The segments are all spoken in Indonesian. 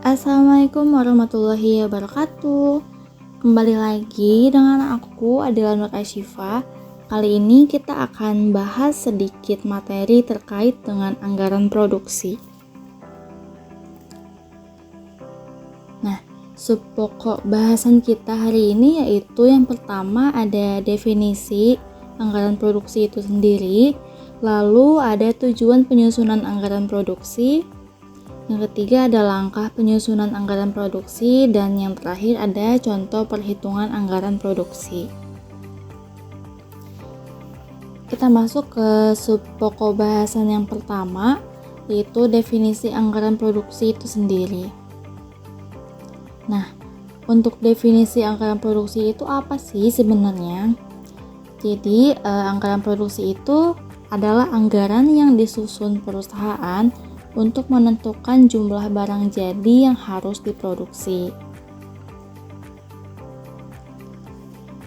Assalamualaikum warahmatullahi wabarakatuh. Kembali lagi dengan aku Adela Nur Asyifa. Kali ini kita akan bahas sedikit materi terkait dengan anggaran produksi. Nah, pokok bahasan kita hari ini yaitu yang pertama ada definisi anggaran produksi itu sendiri, lalu ada tujuan penyusunan anggaran produksi, yang ketiga ada langkah penyusunan anggaran produksi, dan yang terakhir ada contoh perhitungan anggaran produksi. Kita masuk ke pokok bahasan yang pertama, yaitu definisi anggaran produksi itu sendiri. Nah, untuk definisi anggaran produksi itu apa sih sebenarnya? Jadi, anggaran produksi itu adalah anggaran yang disusun perusahaan untuk menentukan jumlah barang jadi yang harus diproduksi.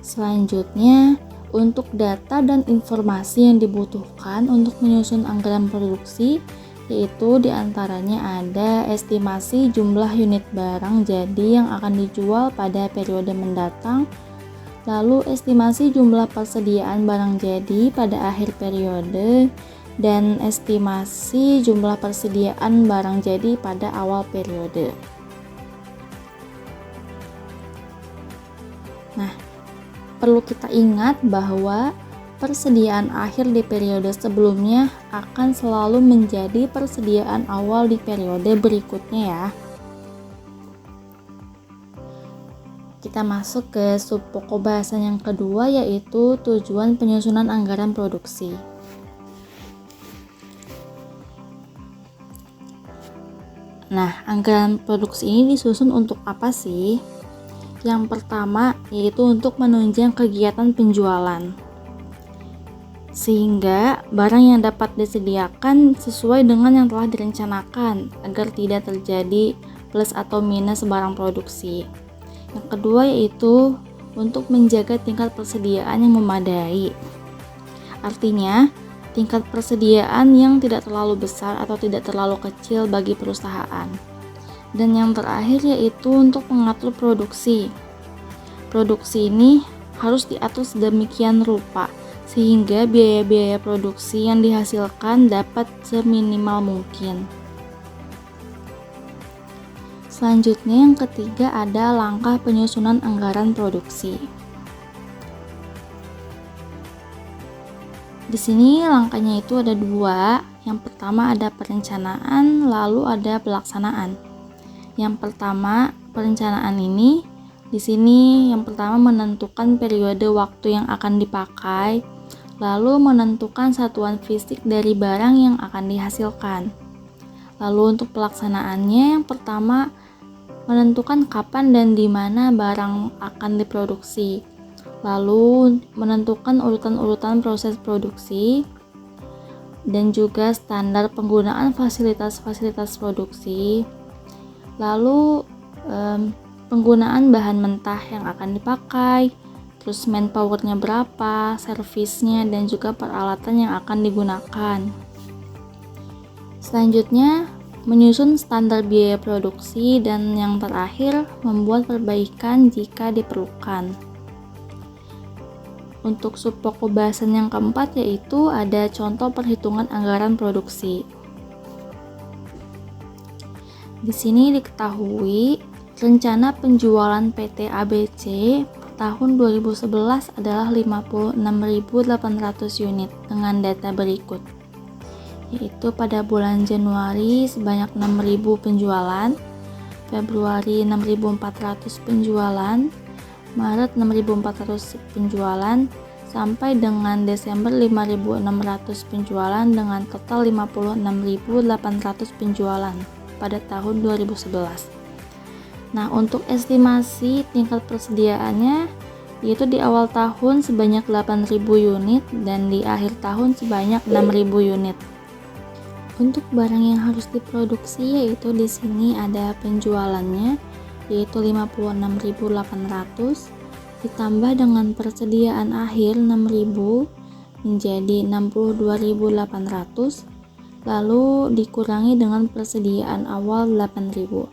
Selanjutnya, untuk data dan informasi yang dibutuhkan untuk menyusun anggaran produksi, yaitu diantaranya ada estimasi jumlah unit barang jadi yang akan dijual pada periode mendatang, lalu estimasi jumlah persediaan barang jadi pada akhir periode, dan estimasi jumlah persediaan barang jadi pada awal periode. Nah, perlu kita ingat bahwa persediaan akhir di periode sebelumnya akan selalu menjadi persediaan awal di periode berikutnya ya. Kita masuk ke pokok bahasan yang kedua, yaitu tujuan penyusunan anggaran produksi. Nah, anggaran produksi ini disusun untuk apa sih? Yang pertama yaitu untuk menunjang kegiatan penjualan, sehingga barang yang dapat disediakan sesuai dengan yang telah direncanakan agar tidak terjadi plus atau minus barang produksi. Yang kedua yaitu untuk menjaga tingkat persediaan yang memadai. Artinya, tingkat persediaan yang tidak terlalu besar atau tidak terlalu kecil bagi perusahaan. Dan yang terakhir yaitu untuk mengatur produksi. Produksi ini harus diatur sedemikian rupa sehingga biaya-biaya produksi yang dihasilkan dapat seminimal mungkin. Selanjutnya yang ketiga ada langkah penyusunan anggaran produksi. Di sini langkahnya itu ada dua. Yang pertama ada perencanaan, lalu ada pelaksanaan. Yang pertama, perencanaan ini di sini yang pertama menentukan periode waktu yang akan dipakai, lalu menentukan satuan fisik dari barang yang akan dihasilkan. Lalu untuk pelaksanaannya yang pertama menentukan kapan dan di mana barang akan diproduksi. Lalu menentukan urutan-urutan proses produksi dan juga standar penggunaan fasilitas-fasilitas produksi. Lalu penggunaan bahan mentah yang akan dipakai, terus manpowernya berapa, servisnya, dan juga peralatan yang akan digunakan. Selanjutnya menyusun standar biaya produksi, dan yang terakhir membuat perbaikan jika diperlukan. Untuk pokok bahasan yang keempat yaitu ada contoh perhitungan anggaran produksi. Di sini diketahui rencana penjualan PT ABC tahun 2011 adalah 56.800 unit dengan data berikut, yaitu pada bulan Januari sebanyak 6.000 penjualan, Februari 6.400 penjualan, Maret 6.400 penjualan, sampai dengan Desember 5.600 penjualan dengan total 56.800 penjualan pada tahun 2011. Nah, untuk estimasi tingkat persediaannya yaitu di awal tahun sebanyak 8.000 unit dan di akhir tahun sebanyak 6.000 unit. Untuk barang yang harus diproduksi yaitu di sini ada penjualannya yaitu 56.800 ditambah dengan persediaan akhir 6.000 menjadi 62.800, lalu dikurangi dengan persediaan awal 8.000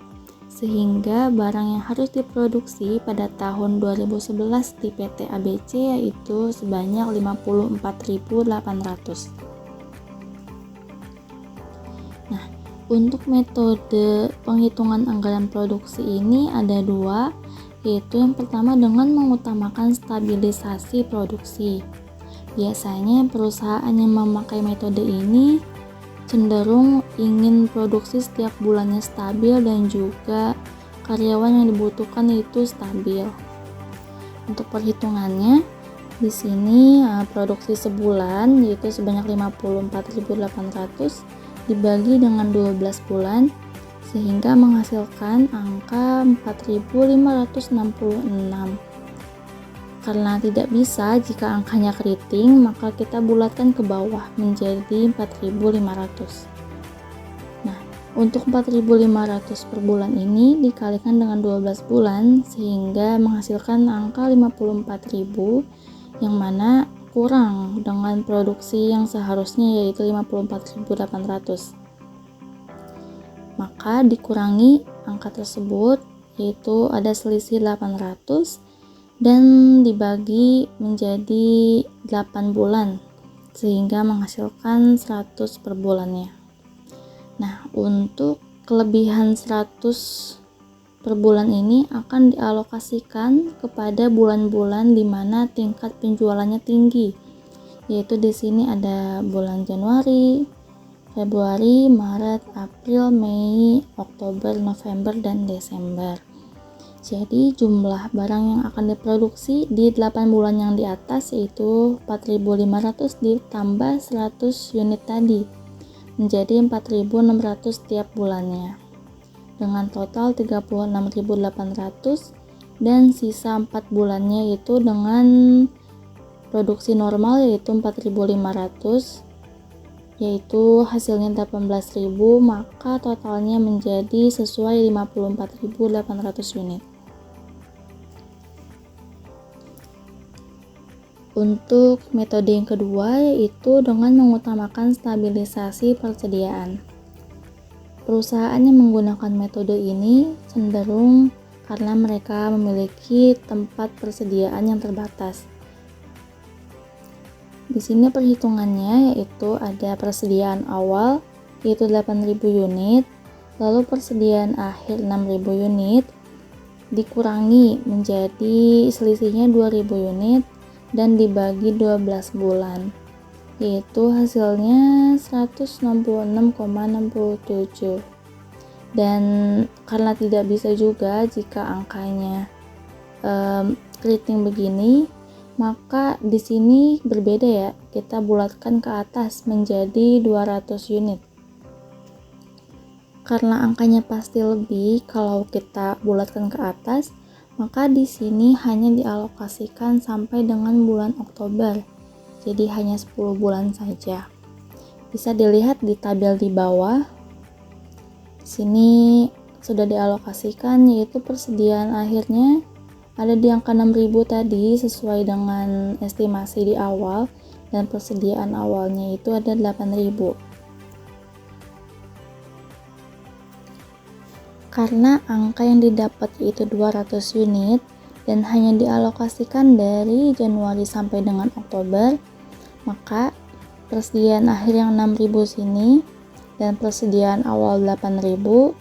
sehingga barang yang harus diproduksi pada tahun 2011 di PT ABC yaitu sebanyak 54.800. Nah, untuk metode penghitungan anggaran produksi ini ada dua, yaitu yang pertama dengan mengutamakan stabilisasi produksi. Biasanya perusahaan yang memakai metode ini cenderung ingin produksi setiap bulannya stabil dan juga karyawan yang dibutuhkan itu stabil. Untuk perhitungannya, di sini produksi sebulan yaitu sebanyak 54.800 dibagi dengan 12 bulan sehingga menghasilkan angka 4.566. Karena tidak bisa jika angkanya keriting, maka kita bulatkan ke bawah menjadi 4.500. Nah, untuk 4.500 per bulan ini dikalikan dengan 12 bulan sehingga menghasilkan angka 54.000, yang mana kurang dengan produksi yang seharusnya yaitu 54.800. Maka dikurangi angka tersebut, yaitu ada selisih 800 dan dibagi menjadi 8 bulan sehingga menghasilkan 100 per bulannya. Nah, untuk kelebihan 100 per bulan ini akan dialokasikan kepada bulan-bulan di mana tingkat penjualannya tinggi, yaitu di sini ada bulan Januari, Februari, Maret, April, Mei, Oktober, November, dan Desember. Jadi jumlah barang yang akan diproduksi di 8 bulan yang di atas yaitu 4.500 ditambah 100 unit tadi menjadi 4.600 setiap bulannya, dengan total 36.800, dan sisa 4 bulannya itu dengan produksi normal yaitu 4.500, yaitu hasilnya 18.000, maka totalnya menjadi sesuai 54.800 unit. Untuk metode yang kedua yaitu dengan mengutamakan stabilisasi persediaan. Perusahaan yang menggunakan metode ini cenderung karena mereka memiliki tempat persediaan yang terbatas. Di sini perhitungannya yaitu ada persediaan awal yaitu 8.000 unit, lalu persediaan akhir 6.000 unit dikurangi menjadi selisihnya 2.000 unit dan dibagi 12 bulan, yaitu hasilnya 166,67. Dan karena tidak bisa juga jika angkanya keriting begini, maka di sini berbeda ya, kita bulatkan ke atas menjadi 200 unit. Karena angkanya pasti lebih kalau kita bulatkan ke atas, maka di sini hanya dialokasikan sampai dengan bulan Oktober. Jadi hanya 10 bulan saja. Bisa dilihat di tabel di bawah. Di sini sudah dialokasikan yaitu persediaan akhirnya ada di angka 6.000 tadi sesuai dengan estimasi di awal, dan persediaan awalnya itu ada 8.000. Karena angka yang didapat yaitu 200 unit dan hanya dialokasikan dari Januari sampai dengan Oktober, maka persediaan akhir yang 6.000 sini dan persediaan awal 8.000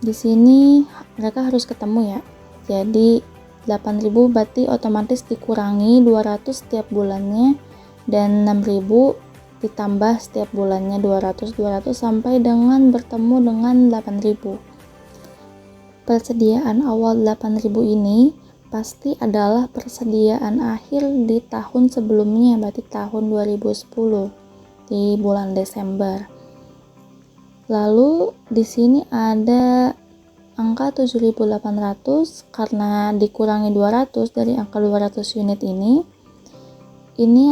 di sini mereka harus ketemu ya. Jadi 8.000 berarti otomatis dikurangi 200 setiap bulannya, dan 6.000 ditambah setiap bulannya 200 sampai dengan bertemu dengan 8.000. Persediaan awal 8.000 ini pasti adalah persediaan akhir di tahun sebelumnya, berarti tahun 2010 di bulan Desember. Lalu di sini ada angka 7.800 karena dikurangi 200 dari angka 200 unit ini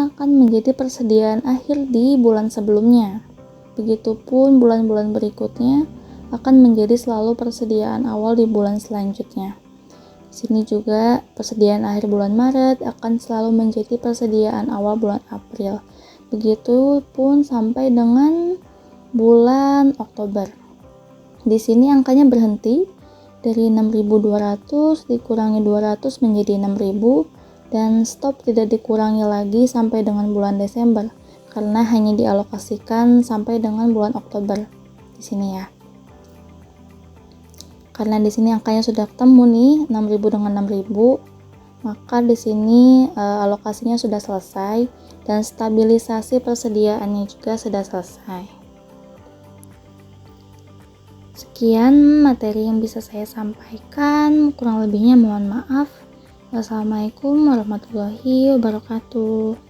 akan menjadi persediaan akhir di bulan sebelumnya. Begitupun bulan-bulan berikutnya akan menjadi selalu persediaan awal di bulan selanjutnya. Di sini juga persediaan akhir bulan Maret akan selalu menjadi persediaan awal bulan April. Begitupun sampai dengan bulan Oktober. Di sini angkanya berhenti, Dari 6.200 dikurangi 200 menjadi 6.000 dan stop, tidak dikurangi lagi sampai dengan bulan Desember karena hanya dialokasikan sampai dengan bulan Oktober di sini ya. Karena di sini angkanya sudah ketemu nih, 6.000 dengan 6.000, maka di sini alokasinya sudah selesai dan stabilisasi persediaannya juga sudah selesai. Sekian materi yang bisa saya sampaikan, kurang lebihnya mohon maaf. Wassalamualaikum warahmatullahi wabarakatuh.